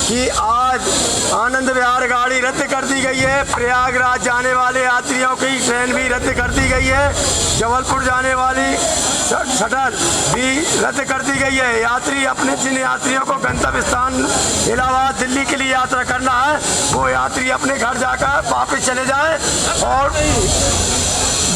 कि आज आनंद विहार गाड़ी रद्द कर दी गई है। प्रयागराज जाने वाले यात्रियों की ट्रेन भी रद्द कर दी गई है। जबलपुर जाने वाली शटल भी रद्द कर दी गई है। यात्री अपने जिन यात्रियों को गंतव्य स्थान इलाहाबाद दिल्ली के लिए यात्रा करना है, वो यात्री अपने घर जाकर वापस चले जाए और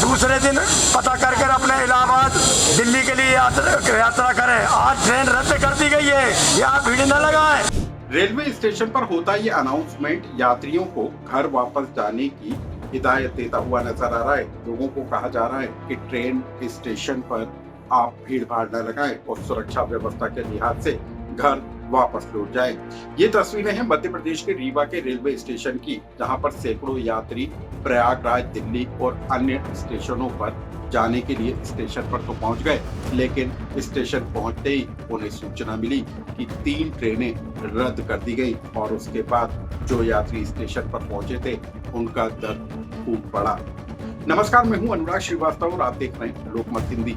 दूसरे दिन पता कर अपने इलाहाबाद दिल्ली के लिए यात्रा करें। आज ट्रेन रद्द कर दी गई है, यहाँ भीड़ न लगाएं। रेलवे स्टेशन पर होता ये अनाउंसमेंट यात्रियों को घर वापस जाने की हिदायत देता हुआ नजर आ रहा है। लोगों को कहा जा रहा है कि ट्रेन के स्टेशन पर आप भीड़ भाड़ न लगाएं और सुरक्षा व्यवस्था के लिहाज से घर वापस लौट जाएं। ये तस्वीरें हैं मध्य प्रदेश के रीवा के रेलवे स्टेशन की, जहां पर सैकड़ों यात्री प्रयागराज, दिल्ली और अन्य स्टेशनों पर जाने के लिए स्टेशन पर तो पहुंच गए, लेकिन स्टेशन पहुंचते ही उन्हें सूचना मिली कि 3 ट्रेनें रद्द कर दी गई और उसके बाद जो यात्री स्टेशन पर पहुंचे थे उनका दर्द खूब बढ़ा। नमस्कार, मैं हूं अनुराग श्रीवास्तव और आप देख रहे हैं लोकमत हिंदी।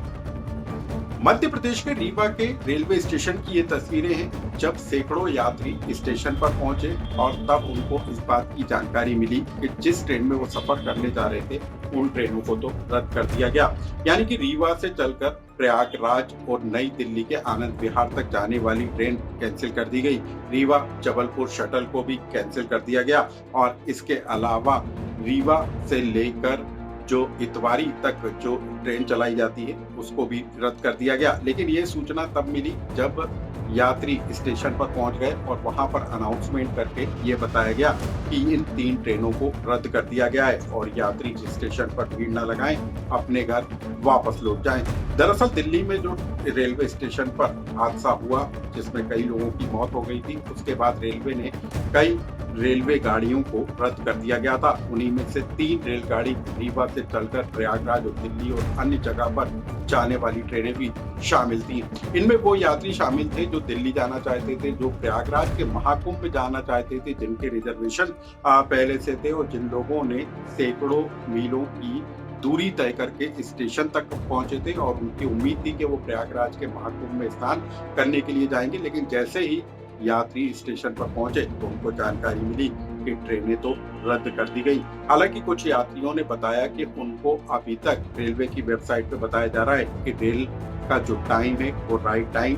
मध्य प्रदेश के रीवा के रेलवे स्टेशन की ये तस्वीरें हैं, जब सैकड़ों यात्री स्टेशन पर पहुंचे और तब उनको इस बात की जानकारी मिली कि जिस ट्रेन में वो सफर करने जा रहे थे उन ट्रेनों को तो रद्द कर दिया गया। यानी कि रीवा से चलकर प्रयागराज और नई दिल्ली के आनंद विहार तक जाने वाली ट्रेन कैंसिल कर दी गई। रीवा जबलपुर शटल को भी कैंसिल कर दिया गया और इसके अलावा रीवा से लेकर जो इतवारी तक जो ट्रेन चलाई जाती है उसको भी रद्द कर दिया गया। लेकिन ये सूचना तब मिली जब यात्री स्टेशन पर पहुंच गए और वहां पर अनाउंसमेंट करके ये बताया गया कि इन 3 ट्रेनों को रद्द कर दिया गया है और यात्री स्टेशन पर भीड़ न लगाएं, अपने घर वापस लौट जाएं। दरअसल दिल्ली में जो रेलवे स्टेशन पर हादसा हुआ जिसमें कई लोगों की मौत हो गई थी, उसके बाद रेलवे ने कई रेलवे गाड़ियों को रद्द कर दिया गया था। उन्हीं में से 3 रेलगाड़ी रीवा से चलकर प्रयागराज और दिल्ली और अन्य जगह पर जाने वाली ट्रेनें भी शामिल थी। इनमें वो यात्री शामिल थे जो दिल्ली जाना चाहते थे, जो प्रयागराज के महाकुंभ में जाना चाहते थे, जिनके रिजर्वेशन पहले से थे और जिन लोगों ने सैकड़ों मीलों की दूरी तय करके स्टेशन तक पहुंचे थे और उनकी उम्मीद थी कि वो प्रयागराज के महाकुंभ में स्नान करने के लिए जाएंगे। लेकिन जैसे ही यात्री स्टेशन पर पहुंचे तो उनको जानकारी मिली कि ट्रेनें तो रद्द कर दी गई। हालांकि कुछ यात्रियों ने बताया कि उनको अभी तक रेलवे की वेबसाइट पे बताया जा रहा है कि रेल का जो टाइम है वो राइट टाइम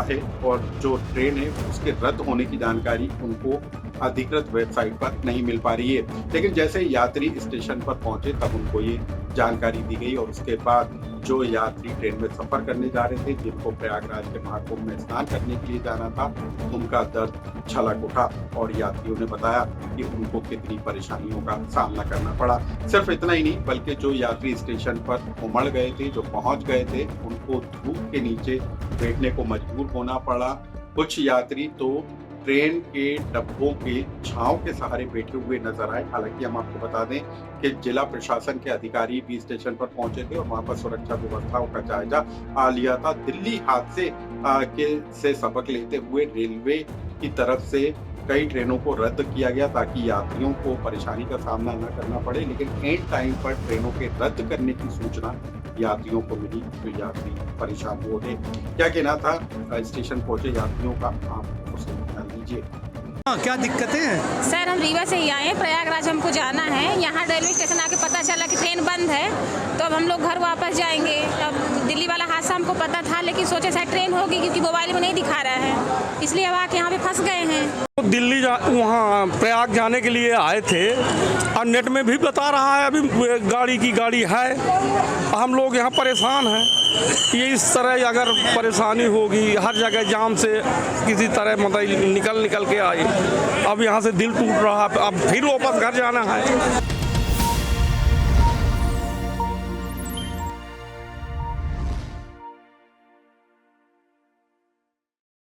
है और जो ट्रेन है उसके रद्द होने की जानकारी उनको अधिकृत वेबसाइट पर नहीं मिल पा रही है। लेकिन जैसे यात्री स्टेशन पर पहुंचे तब उनको ये जानकारी दी गई और उसके बाद जो यात्री ट्रेन में सफर करने जा रहे थे, जिनको प्रयागराज के महाकुंभ में स्नान करने के लिए जाना था, उनका दर्द छलक उठा और यात्रियों ने बताया कि उनको कितनी परेशानियों का सामना करना पड़ा। सिर्फ इतना ही नहीं बल्कि जो यात्री स्टेशन पर उमड़ गए थे, जो पहुंच गए थे, उनको धूप के नीचे बैठने को मजबूर होना पड़ा। कुछ यात्री तो ट्रेन के डब्बों के छांव के सहारे बैठे हुए नजर आए। हालांकि हम आपको बता दें कि जिला प्रशासन के अधिकारी भी स्टेशन पर पहुंचे थे और वहां पर सुरक्षा व्यवस्थाओं का जायजा लिया था। दिल्ली हादसे से सबक लेते हुए रेलवे की तरफ से कई ट्रेनों को रद्द किया गया ताकि यात्रियों को परेशानी का सामना न करना पड़े। लेकिन एंड टाइम पर ट्रेनों के रद्द करने की सूचना यात्रियों को मिली तो यात्री परेशान हो गए। क्या कहना था स्टेशन पहुंचे यात्रियों का, आप उसे ध्यान दीजिए। क्या दिक्कतें हैं? सर, हम रीवा से ही आए हैं, प्रयागराज हमको जाना है। यहाँ रेलवे स्टेशन आके पता चला कि ट्रेन बंद है, तो अब हम लोग घर वापस जाएंगे। अब दिल्ली वाला हादसा हमको पता था, लेकिन सोचे शायद ट्रेन होगी क्योंकि मोबाइल में नहीं दिखा रहा है, इसलिए अब आके यहाँ पे फंस गए हैं। दिल्ली वहाँ प्रयाग जाने के लिए आए थे और नेट में भी बता रहा है अभी गाड़ी है। हम लोग यहाँ परेशान हैं। ये इस तरह अगर परेशानी होगी, हर जगह जाम से किसी तरह मतलब निकल के आए। अब यहाँ से दिल टूट रहा है, अब फिर वापस घर जाना है।